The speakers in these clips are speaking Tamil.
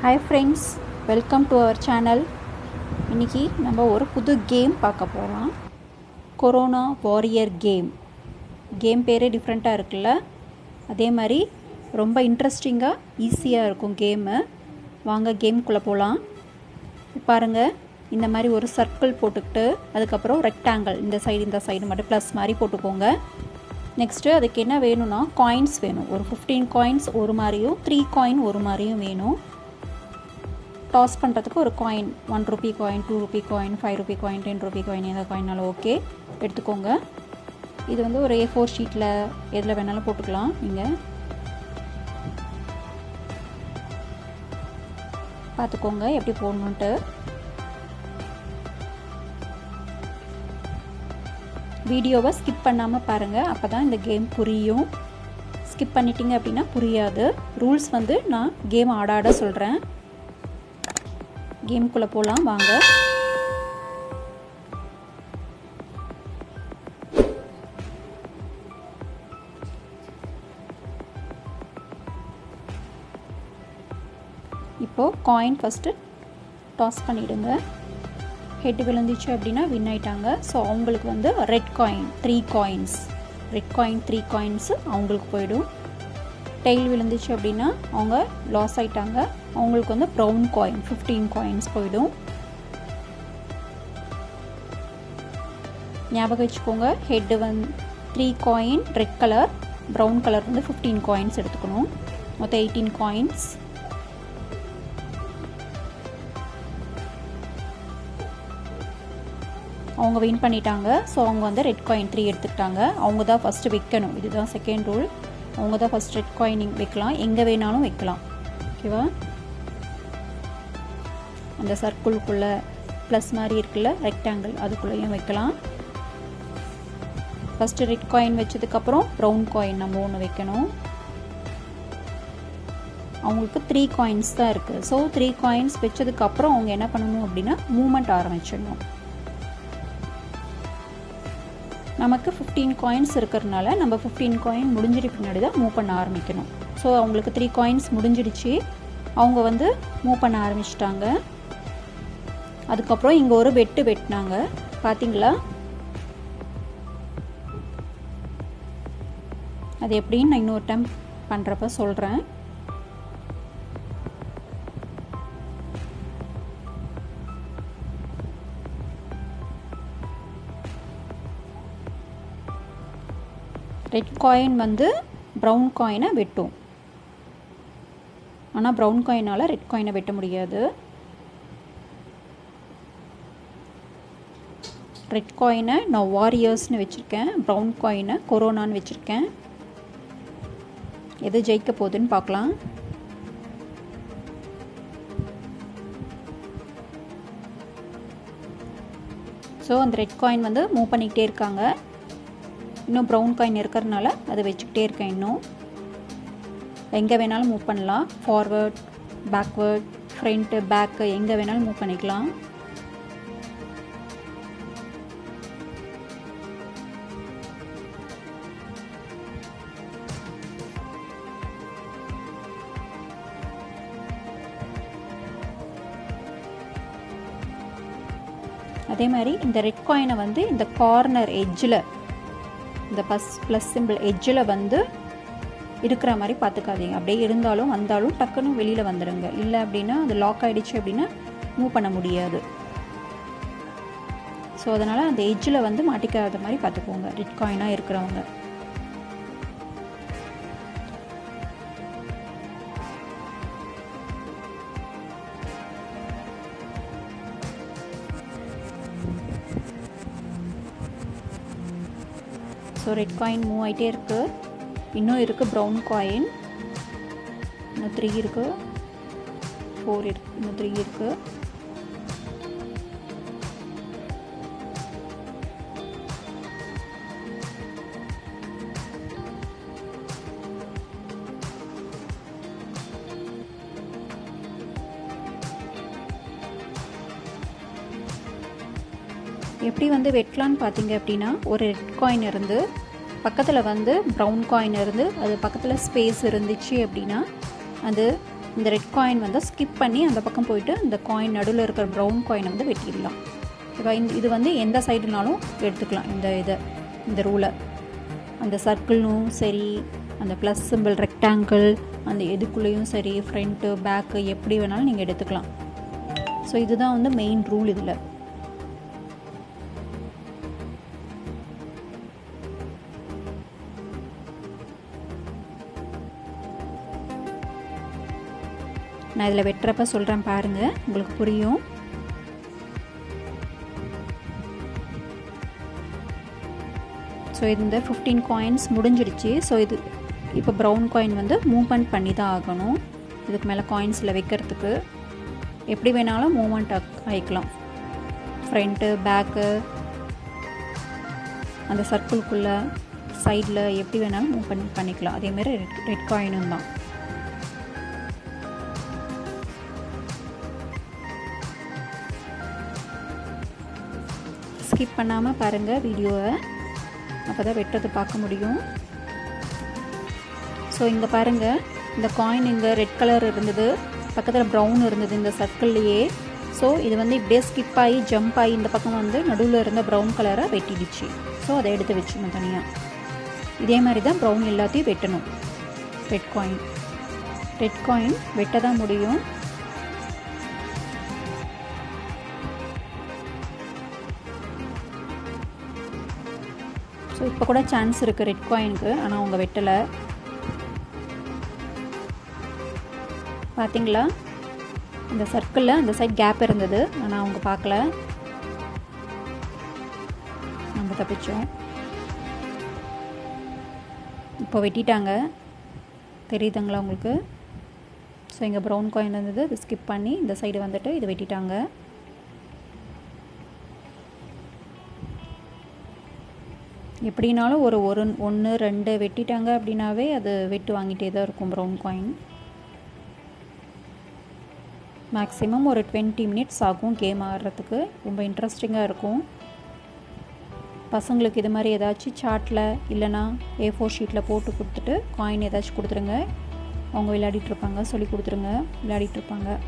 Hi friends, welcome to our channel. இன்னைக்கு நம்ம ஒரு புது கேம் பார்க்க போறோம். கொரோனா வாரியர் கேம் பேரே டிஃப்ரெண்ட்டாக இருக்குல்ல, அதே மாதிரி ரொம்ப இன்ட்ரெஸ்டிங்காக ஈஸியாக இருக்கும் கேமு. வாங்க கேம்குள்ளே போகலாம். பாருங்கள், இந்த மாதிரி ஒரு சர்க்கிள் போட்டுக்கிட்டு அதுக்கப்புறம் ரெக்டாங்கிள் இந்த சைடு மட்டும் ப்ளஸ் மாதிரி போட்டுக்கோங்க. நெக்ஸ்ட்டு அதுக்கு என்ன வேணும்னா காயின்ஸ் வேணும். ஒரு 15 காயின்ஸ் ஒரு மாதிரியும் 3 காயின் ஒரு மாதிரியும் வேணும். டாஸ் பண்ணுறதுக்கு ஒரு coin, 1 Ruby coin, 2 Ruby coin, 5 Ruby coin, 10 Ruby coin, எந்த காயினாலும் ஓகே எடுத்துக்கோங்க. இது வந்து ஒரு A4 ஷீட்டில் எதில் வேணாலும் போட்டுக்கலாம். நீங்கள் பார்த்துக்கோங்க எப்படி போடணுன்ட்டு. வீடியோவை ஸ்கிப் பண்ணாமல் பாருங்கள், அப்போ தான் இந்த கேம் புரியும். ஸ்கிப் பண்ணிட்டீங்க அப்படின்னா புரியாது. ரூல்ஸ் வந்து நான் கேம் ஆட சொல்கிறேன். கேம்குள்ளே போகலாம் வாங்க. இப்போது காயின் ஃபஸ்ட்டு டாஸ் பண்ணிவிடுங்க. ஹெட் விழுந்துச்சு அப்படின்னா வின் ஆயிட்டாங்க. ஸோ அவங்களுக்கு வந்து red coin 3 coins, red coin 3 coins அவங்களுக்கு போயிடும். டெய்ல் விழுந்துச்சு அப்படின்னா அவங்க லாஸ் ஆகிட்டாங்க. அவங்களுக்கு வந்து ப்ரௌன் காயின் 15 காயின்ஸ் போயிடும். ஞாபகம் வச்சுக்கோங்க, ஹெட்டு வந்து 3 coin red colour, brown colour வந்து 15 காயின்ஸ் எடுத்துக்கணும். மொத்தம் 18 காயின்ஸ். அவங்க வின் பண்ணிட்டாங்க. ஸோ அவங்க வந்து ரெட் காயின் 3 எடுத்துக்கிட்டாங்க. அவங்க தான் ஃபஸ்ட்டு வைக்கணும். இதுதான் செகண்ட் ரூல். அவங்க தான் ஃபஸ்ட் ரெட் காயின் வைக்கலாம், எங்கே வேணாலும் வைக்கலாம். ஓகேவா? அந்த சர்க்கிள்குள்ளே ப்ளஸ் மாதிரி இருக்குல்ல ரெக்டாங்கிள், அதுக்குள்ளேயும் வைக்கலாம். ஃபஸ்ட்டு ரெட் காயின் வச்சதுக்கப்புறம் ப்ரௌன் காயின் நம்ம ஒன்று வைக்கணும். அவங்களுக்கு 3 காயின்ஸ் தான் இருக்குது. ஸோ 3 காயின்ஸ் வச்சதுக்கப்புறம் அவங்க என்ன பண்ணணும் அப்படின்னா மூமெண்ட் ஆரம்பிச்சிடணும். நமக்கு 15 காயின்ஸ் இருக்கிறதுனால நம்ம 15 காயின் முடிஞ்சிட்டு பின்னாடி தான் மூவ் பண்ண ஆரம்பிக்கணும். ஸோ அவங்களுக்கு 3 காயின்ஸ் முடிஞ்சிடுச்சு. அவங்க வந்து மூவ் பண்ண ஆரம்பிச்சிட்டாங்க. அதுக்கப்புறம் இங்கே ஒரு வெட்டினாங்க, பார்த்தீங்களா? அது எப்படின்னு நான் இன்னொரு டைம் பண்ணுறப்ப சொல்கிறேன். ரெட் காயின் வந்து ப்ரௌன் காயினை வெட்டும். ஆனால் ப்ரௌன் காயினால் ரெட் காயினை வெட்ட முடியாது. ரெட் காயினை நான் வாரியர்ஸ்னு வச்சுருக்கேன், ப்ரௌன் காயினை கொரோனான்னு வச்சுருக்கேன். எது ஜெயிக்க போகுதுன்னு பார்க்கலாம். ஸோ அந்த ரெட் காயின் வந்து மூவ் பண்ணிக்கிட்டே இருக்காங்க. இன்னும் ப்ரௌன் காயின் இருக்கிறதுனால அதை வச்சுக்கிட்டே இருக்கேன். இன்னும் எங்கே வேணாலும் மூவ் பண்ணலாம். ஃபார்வர்ட், பேக்வேர்ட், ஃப்ரண்ட்டு, பேக்கு எங்கே வேணாலும் மூவ் பண்ணிக்கலாம். அதே மாதிரி இந்த ரெட் காயினை வந்து இந்த கார்னர் எட்ஜில், இந்த ப்ளஸ் சிம்பிள் எட்ஜில் வந்து இருக்கிற மாதிரி பார்த்துக்காதீங்க. அப்படியே இருந்தாலும் வந்தாலும் டக்குன்னு வெளியில் வந்துடுங்க. இல்லை அப்படின்னா அது லாக் ஆகிடுச்சு அப்படின்னா மூவ் பண்ண முடியாது. ஸோ அதனால் அந்த எட்ஜில் வந்து மாட்டிக்காத மாதிரி பார்த்துக்கோங்க ரெட் காயினாக இருக்கிறவங்க. ஸோ ரெட் காயின் மூவ் ஆகிட்டே இருக்குது. இன்னும் இருக்குது ப்ரௌன் காயின். இன்னும் 3 இருக்குது, 4 இருக்குது, இன்னும் 3 இருக்குது. எப்படி வந்து வெட்டலான்னு பார்த்தீங்க அப்படின்னா, ஒரு ரெட் காயின் இருந்து பக்கத்தில் வந்து ப்ரௌன் காயின் இருந்து அது பக்கத்தில் ஸ்பேஸ் இருந்துச்சு அப்படின்னா அது இந்த ரெட் காயின் வந்து ஸ்கிப் பண்ணி அந்த பக்கம் போயிட்டு இந்த காயின் நடுவில் இருக்கிற ப்ரௌன் காயினை வந்து வெட்டிடலாம். இப்போ இது வந்து எந்த சைடுனாலும் எடுத்துக்கலாம். இந்த ரூலை அந்த சர்க்கிளும் சரி, அந்த ப்ளஸ் சிம்பிள் ரெக்டாங்கிள் அந்த எதுக்குள்ளேயும் சரி, ஃப்ரண்ட்டு பேக்கு எப்படி வேணாலும் நீங்கள் எடுத்துக்கலாம். ஸோ இதுதான் வந்து மெயின் ரூல். இதில் நான் இதில் வெட்டுறப்ப சொல்கிறேன் பாருங்கள், உங்களுக்கு புரியும். ஸோ இந்த 15 காயின்ஸ் முடிஞ்சிடுச்சு. ஸோ இது இப்போ ப்ரௌன் காயின் வந்து மூவ்மெண்ட் பண்ணி தான் ஆகணும். இதுக்கு மேலே காயின்ஸில் வைக்கிறதுக்கு எப்படி வேணாலும் மூவ்மெண்ட் ஆகிக்கலாம். ஃப்ரண்ட்டு பேக்கு அந்த சர்க்கிள்குள்ளே சைடில் எப்படி வேணாலும் மூவ் பண்ணிக்கலாம். அதேமாதிரி ரெட் காயினும் தான். ஸ்கிப் பண்ணாமல் பாருங்கள் வீடியோவை, அப்போ தான் வெட்டுறது பார்க்க முடியும். ஸோ இங்கே பாருங்கள், இந்த காயின் இங்கே ரெட் கலர் இருந்தது, பக்கத்தில் ப்ரௌன் இருந்தது இந்த சர்க்கிள்லையே. ஸோ இது வந்து இப்படியே ஸ்கிப் ஆகி ஜம்ப் ஆகி இந்த பக்கம் வந்து நடுவில் இருந்த ப்ரௌன் கலரை வெட்டிடுச்சு. ஸோ அதை எடுத்து வச்சுக்கணும் தனியாக. இதே மாதிரி தான் ப்ரௌன் எல்லாத்தையும் வெட்டணும். ரெட் காயின் வெட்ட தான் முடியும். ஸோ இப்போ கூட சான்ஸ் இருக்குது ரெட் காயினுக்கு, ஆனால் அவங்க வெட்டலை. பார்த்தீங்களா, இந்த சர்க்கிளில் அந்த சைட் கேப் இருந்தது, ஆனால் அவங்க பார்க்கல, நம்ம தப்பிச்சோம். இப்போ வெட்டிட்டாங்க, தெரியுதுங்களா உங்களுக்கு? ஸோ இங்கே ப்ரௌன் காயின் இருந்தது, இது ஸ்கிப் பண்ணி இந்த சைடு வந்துட்டு இது வெட்டிட்டாங்க. எப்படினாலும் ஒரு 1 2 வெட்டிட்டாங்க அப்படின்னாவே அது வெட்டு வாங்கிட்டே தான் இருக்கும் ப்ரௌன் காயின். மேக்ஸிமம் ஒரு 20 மினிட்ஸ் ஆகும் கேம் ஆடுறதுக்கு. ரொம்ப இன்ட்ரெஸ்டிங்காக இருக்கும். பசங்களுக்கு இது மாதிரி ஏதாச்சும் சார்ட்டில் இல்லைனா A4 ஷீட்டில் போட்டு கொடுத்துட்டு காயின் ஏதாச்சும் கொடுத்துருங்க. அவங்க விளையாடிட்டுருப்பாங்க, சொல்லி கொடுத்துருங்க, விளையாடிட்டுருப்பாங்க.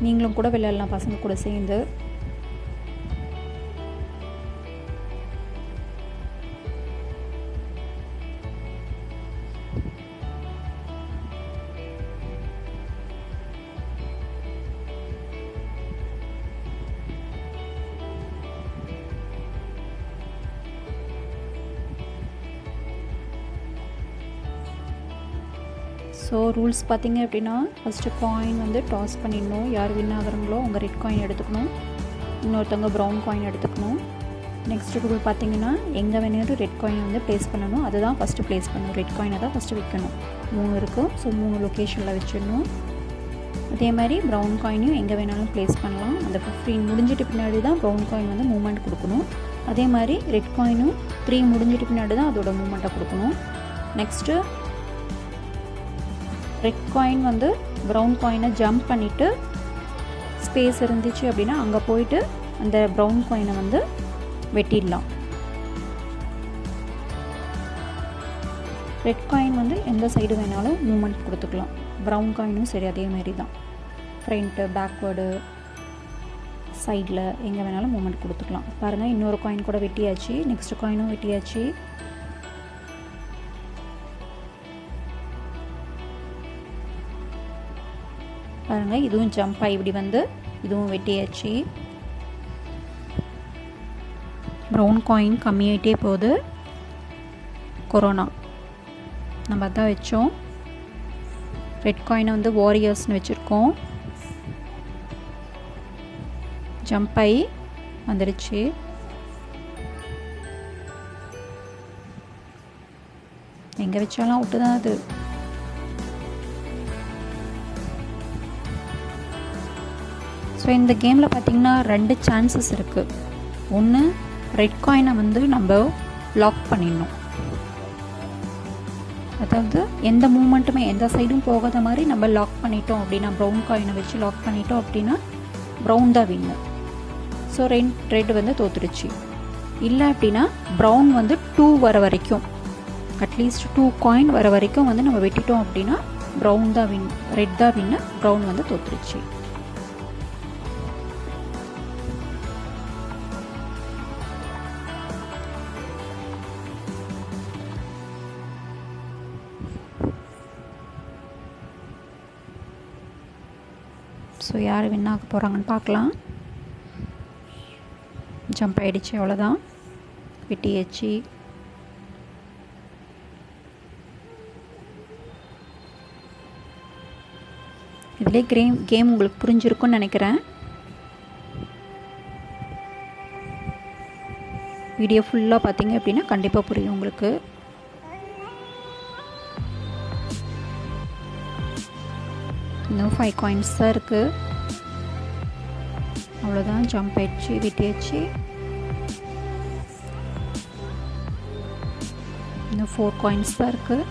நீங்களும் கூட விளையாடலாம் பசங்க கூட சேர்ந்து. ஸோ ரூல்ஸ் பார்த்திங்க அப்படின்னா, ஃபஸ்ட்டு காயின் வந்து டாஸ் பண்ணிடணும். யார் வின் ஆகிறாங்களோ அவங்க ரெட் காயின் எடுத்துக்கணும், இன்னொருத்தவங்க ப்ரௌன் காயின் எடுத்துக்கணும். நெக்ஸ்ட் ரூல் பார்த்திங்கன்னா, எங்கே வேணாலும் ரெட் காயின் வந்து ப்ளேஸ் பண்ணணும். அதுதான் ஃபஸ்ட்டு ப்ளேஸ் பண்ணணும். ரெட் காயினை தான் ஃபஸ்ட்டு வைக்கணும். 3 இருக்கும். ஸோ 3 லொக்கேஷனில் வச்சிடணும். அதே மாதிரி ப்ரௌன் காயினையும் எங்கே வேணாலும் ப்ளேஸ் பண்ணலாம். அந்த 15 முடிஞ்சிட்டு பின்னாடி தான் ப்ரௌன் காயின் வந்து மூவ்மெண்ட் கொடுக்கணும். அதே மாதிரி ரெட் காயினும் 3 முடிஞ்சிட்டு பின்னாடி தான் அதோட மூவ்மெண்ட்டை கொடுக்கணும். நெக்ஸ்ட்டு ரெட் காயின் வந்து ப்ரௌன் காயினை ஜம்ப் பண்ணிவிட்டு ஸ்பேஸ் இருந்துச்சு அப்படின்னா அங்கே போயிட்டு அந்த ப்ரௌன் காயினை வந்து வெட்டிடலாம். ரெட் காயின் வந்து எந்த சைடு வேணாலும் மூவ்மெண்ட் கொடுத்துக்கலாம். ப்ரௌன் காயினும் சரி அதே மாதிரி தான். ஃப்ரண்ட்டு பேக்வேர்டு சைடில் எங்கே வேணாலும் மூவ்மெண்ட் கொடுத்துக்கலாம். பாருங்கள், இன்னொரு காயின் கூட வெட்டியாச்சு. நெக்ஸ்ட் காயினும் வெட்டியாச்சு. பாருங்கள், இதுவும் ஜம்ப் ஆகி இப்படி வந்து இதுவும் வெட்டியாச்சு. ப்ரௌன் காயின் கம்மியாகிட்டே போகுது. கொரோனா நம்ம அதான் வச்சோம். ரெட் காயினை வந்து வாரியர்ஸ்னு வச்சுருக்கோம். ஜம்ப் ஆகி வந்துடுச்சு. எங்கே வச்சாலும் அவுட்டு தான் அது. ஸோ இந்த கேமில் பார்த்திங்கன்னா 2 சான்சஸ் இருக்குது. ஒன்று, ரெட் காயினை வந்து நம்ம லாக் பண்ணிடணும். அதாவது எந்த மூமெண்ட்டுமே எந்த சைடும் போகாத மாதிரி நம்ம லாக் பண்ணிட்டோம் அப்படின்னா, ப்ரௌன் காயினை வச்சு லாக் பண்ணிட்டோம் அப்படின்னா ப்ரௌன் தான் வின்னு. ஸோ ரெட் வந்து தோத்துடுச்சு. இல்லை அப்படின்னா ப்ரௌன் வந்து 2 வர வரைக்கும், அட்லீஸ்ட் 2 காயின் வர வரைக்கும் வந்து நம்ம வெட்டிட்டோம் அப்படின்னா ப்ரௌன் தான் வின், ரெட் தான் வின்னு, ப்ரௌன் வந்து தோத்துருச்சு. ஸோ யார் வின் ஆக போகிறாங்கன்னு பார்க்கலாம். ஜம்ப் ஆகிடுச்சு, அவ்வளோதான், வெட்டியாச்சு. இதிலே கேம் உங்களுக்கு புரிஞ்சிருக்கும்னு நினைக்கிறேன். வீடியோ ஃபுல்லாக பார்த்தீங்க அப்படின்னா கண்டிப்பாக புரியும் உங்களுக்கு. இன்னும் 5 காயின்ஸ் தான் இருக்குது. அவ்வளோதான், ஜம்ப் ஆயிடுச்சு, வெட்டியாச்சு. இன்னும் 4 காயின்ஸ் தான் இருக்குது.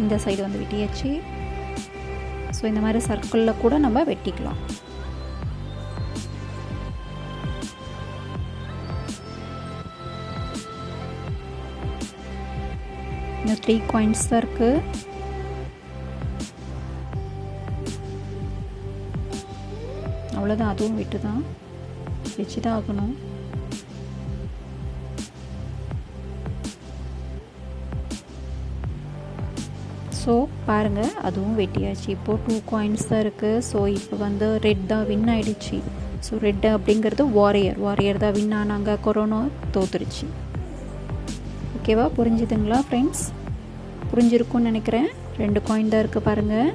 இந்த சைடு வந்து வெட்டியாச்சு. ஸோ இந்த மாதிரி சர்க்கிளில் கூட நம்ம வெட்டிக்கலாம். இன்னும் 3 காயின்ஸ் தான் இருக்குது. அவ்வளோதான், அதுவும் விட்டு தான் வச்சு தான் ஆகணும். ஸோ பாருங்கள், அதுவும் வெட்டியாச்சு. இப்போது 2 காயின்ஸ் தான் இருக்குது. ஸோ இப்போ வந்து ரெட் தான் வின் ஆகிடுச்சு. ஸோ ரெட் அப்படிங்கிறது வாரியர் தான் வின் ஆனாங்க, கொரோனா தோத்துருச்சு. ஓகேவா, புரிஞ்சுதுங்களா ஃப்ரெண்ட்ஸ்? புரிஞ்சிருக்கும்னு நினைக்கிறேன். 2 காயின் தான் இருக்குது பாருங்கள்.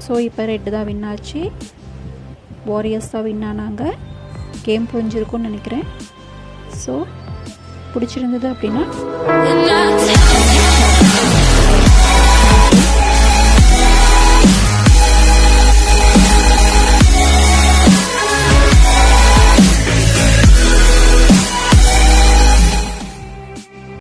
ஸோ இப்போ ரெட் தான் வின் ஆச்சு, வாரியர்ஸ் தான் வின் ஆனாங்க. கேம் புரிஞ்சிருக்கும்னு நினைக்கிறேன். ஸோ பிடிச்சிருந்தது அப்படின்னா